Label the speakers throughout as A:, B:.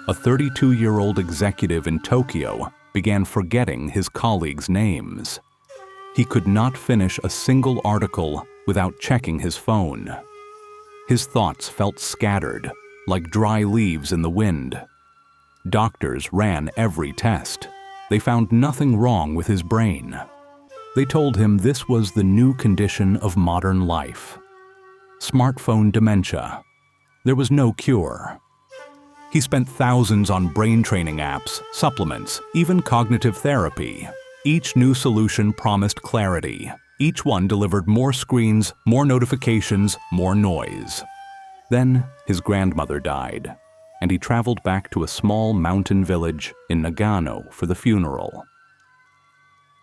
A: a 32-year-old executive in Tokyo began forgetting his colleagues' names. He could not finish a single article without checking his phone. His thoughts felt scattered, like dry leaves in the wind. Doctors ran every test. They found nothing wrong with his brain. They told him this was the new condition of modern life. Smartphone dementia. There was no cure. He spent thousands on brain training apps, supplements, even cognitive therapy. Each new solution promised clarity. Each one delivered more screens, more notifications, more noise. Then his grandmother died, and he traveled back to a small mountain village in Nagano for the funeral.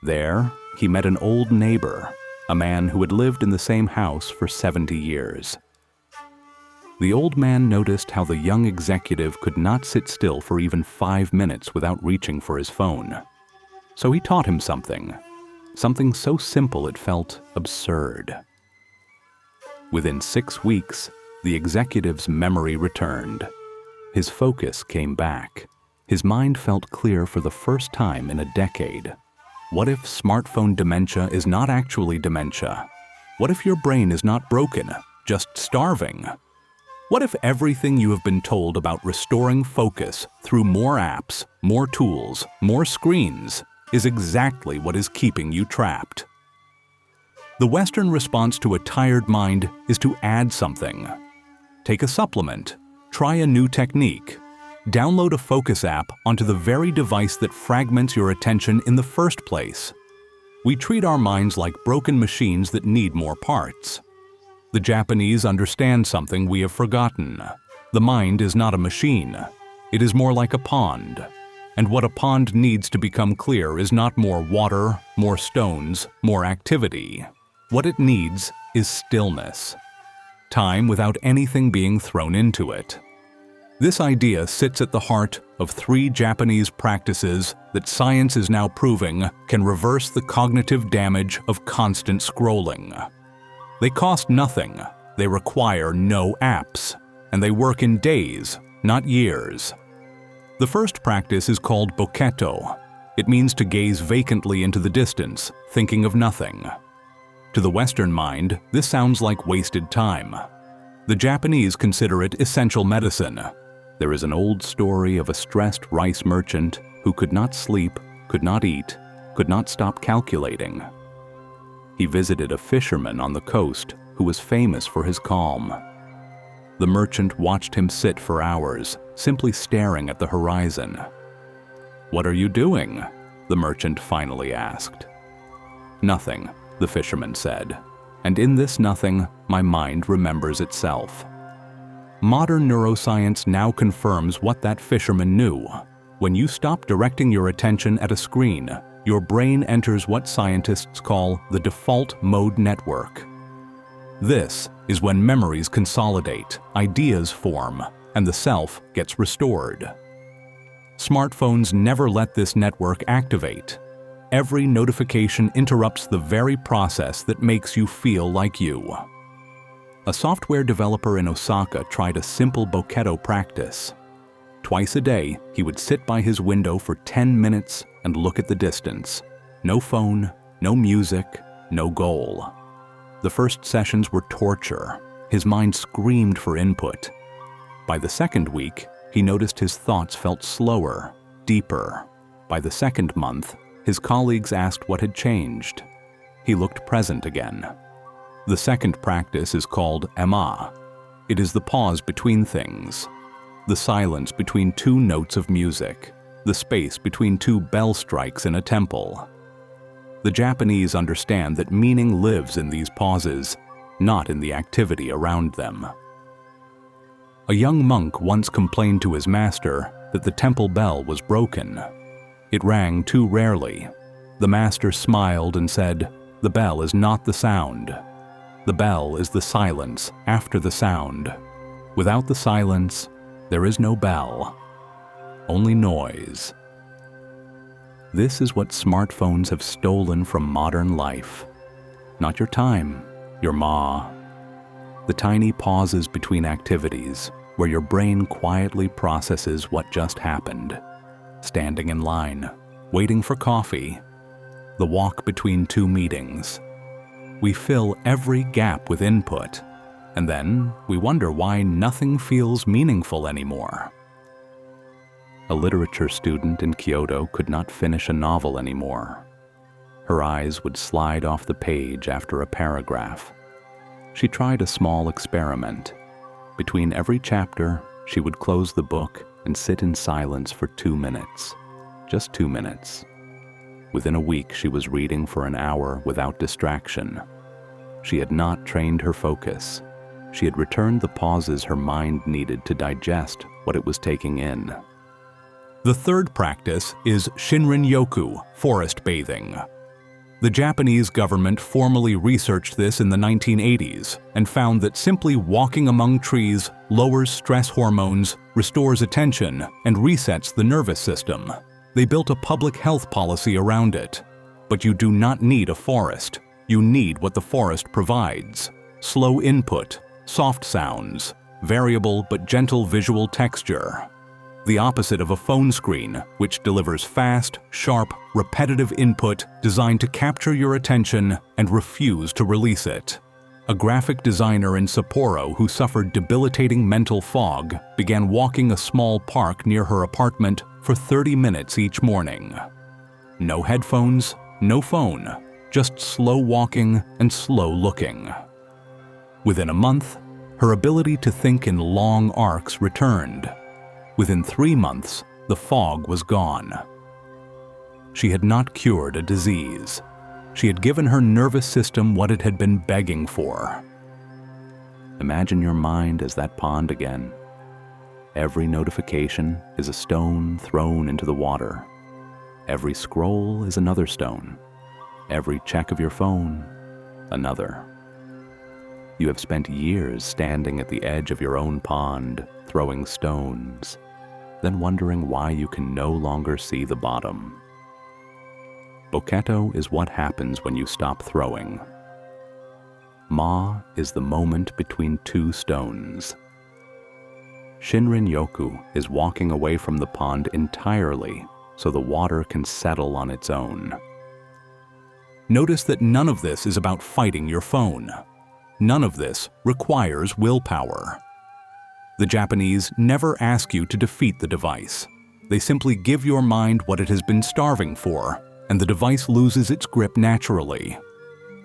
A: There, he met an old neighbor, a man who had lived in the same house for 70 years. The old man noticed how the young executive could not sit still for even 5 minutes without reaching for his phone. So he taught him something so simple it felt absurd. Within 6 weeks, the executive's memory returned. His focus came back. His mind felt clear for the first time in a decade. What if smartphone dementia is not actually dementia? What if your brain is not broken, just starving? What if everything you have been told about restoring focus through more apps, more tools, more screens is exactly what is keeping you trapped? The Western response to a tired mind is to add something. Take a supplement, try a new technique, download a focus app onto the very device that fragments your attention in the first place. We treat our minds like broken machines that need more parts. The Japanese understand something we have forgotten. The mind is not a machine. It is more like a pond. And what a pond needs to become clear is not more water, more stones, more activity. What it needs is stillness. Time without anything being thrown into it. This idea sits at the heart of 3 Japanese practices that science is now proving can reverse the cognitive damage of constant scrolling. They cost nothing, they require no apps, and they work in days, not years. The first practice is called Boketto. It means to gaze vacantly into the distance, thinking of nothing. To the Western mind, this sounds like wasted time. The Japanese consider it essential medicine. There is an old story of a stressed rice merchant who could not sleep, could not eat, could not stop calculating. He visited a fisherman on the coast who was famous for his calm. The merchant watched him sit for hours, simply staring at the horizon. "What are you doing?" the merchant finally asked. "Nothing," the fisherman said, "and in this nothing, my mind remembers itself." Modern neuroscience now confirms what that fisherman knew. When you stop directing your attention at a screen, your brain enters what scientists call the default mode network. This is when memories consolidate, ideas form, and the self gets restored. Smartphones never let this network activate. Every notification interrupts the very process that makes you feel like you. A software developer in Osaka tried a simple Boketto practice. Twice a day, he would sit by his window for 10 minutes and look at the distance. No phone, no music, no goal. The first sessions were torture. His mind screamed for input. By the second week, he noticed his thoughts felt slower, deeper. By the second month, his colleagues asked what had changed. He looked present again. The second practice is called ema. It is the pause between things. The silence between 2 notes of music. The space between 2 bell strikes in a temple. The Japanese understand that meaning lives in these pauses, not in the activity around them. A young monk once complained to his master that the temple bell was broken. It rang too rarely. The master smiled and said, "The bell is not the sound. The bell is the silence after the sound. Without the silence, there is no bell, only noise." This is what smartphones have stolen from modern life. Not your time, your ma. The tiny pauses between activities, where your brain quietly processes what just happened. Standing in line, waiting for coffee, the walk between two meetings. We fill every gap with input, and then we wonder why nothing feels meaningful anymore. A literature student in Kyoto could not finish a novel anymore. Her eyes would slide off the page after a paragraph. She tried a small experiment. Between every chapter, she would close the book and sit in silence for 2 minutes. Just 2 minutes. Within a week, she was reading for an hour without distraction. She had not trained her focus. She had returned the pauses her mind needed to digest what it was taking in. The third practice is Shinrin-yoku, forest bathing. The Japanese government formally researched this in the 1980s and found that simply walking among trees lowers stress hormones, restores attention, and resets the nervous system. They built a public health policy around it. But you do not need a forest. You need what the forest provides: slow input, soft sounds, variable but gentle visual texture. The opposite of a phone screen, which delivers fast, sharp, repetitive input designed to capture your attention and refuse to release it. A graphic designer in Sapporo who suffered debilitating mental fog began walking a small park near her apartment for 30 minutes each morning. No headphones, no phone, just slow walking and slow looking. Within a month, her ability to think in long arcs returned. Within 3 months, the fog was gone. She had not cured a disease. She had given her nervous system what it had been begging for. Imagine your mind as that pond again. Every notification is a stone thrown into the water. Every scroll is another stone. Every check of your phone, another. You have spent years standing at the edge of your own pond, throwing stones, then wondering why you can no longer see the bottom. Boketto is what happens when you stop throwing. Ma is the moment between two stones. Shinrin-yoku is walking away from the pond entirely so the water can settle on its own. Notice that none of this is about fighting your phone. None of this requires willpower. The Japanese never ask you to defeat the device. They simply give your mind what it has been starving for, and the device loses its grip naturally.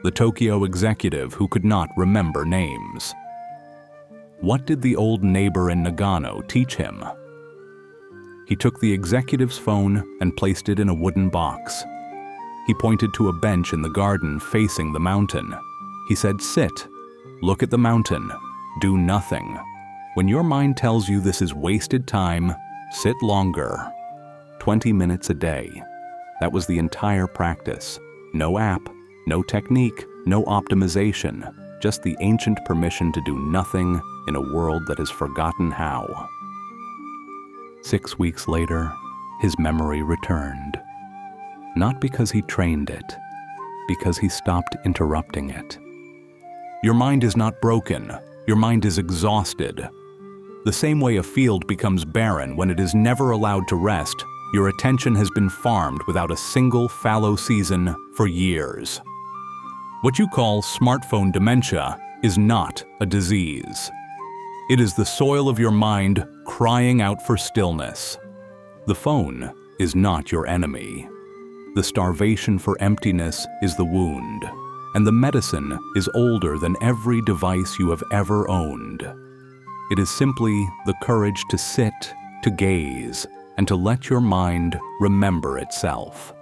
A: The Tokyo executive who could not remember names. What did the old neighbor in Nagano teach him? He took the executive's phone and placed it in a wooden box. He pointed to a bench in the garden facing the mountain. He said, "Sit. Look at the mountain. Do nothing. When your mind tells you this is wasted time, sit longer." 20 minutes a day. That was the entire practice. No app, no technique, no optimization, just the ancient permission to do nothing in a world that has forgotten how. 6 weeks later, his memory returned. Not because he trained it, because he stopped interrupting it. Your mind is not broken. Your mind is exhausted. The same way a field becomes barren when it is never allowed to rest, your attention has been farmed without a single fallow season for years. What you call smartphone dementia is not a disease. It is the soil of your mind crying out for stillness. The phone is not your enemy. The starvation for emptiness is the wound, and the medicine is older than every device you have ever owned. It is simply the courage to sit, to gaze, and to let your mind remember itself.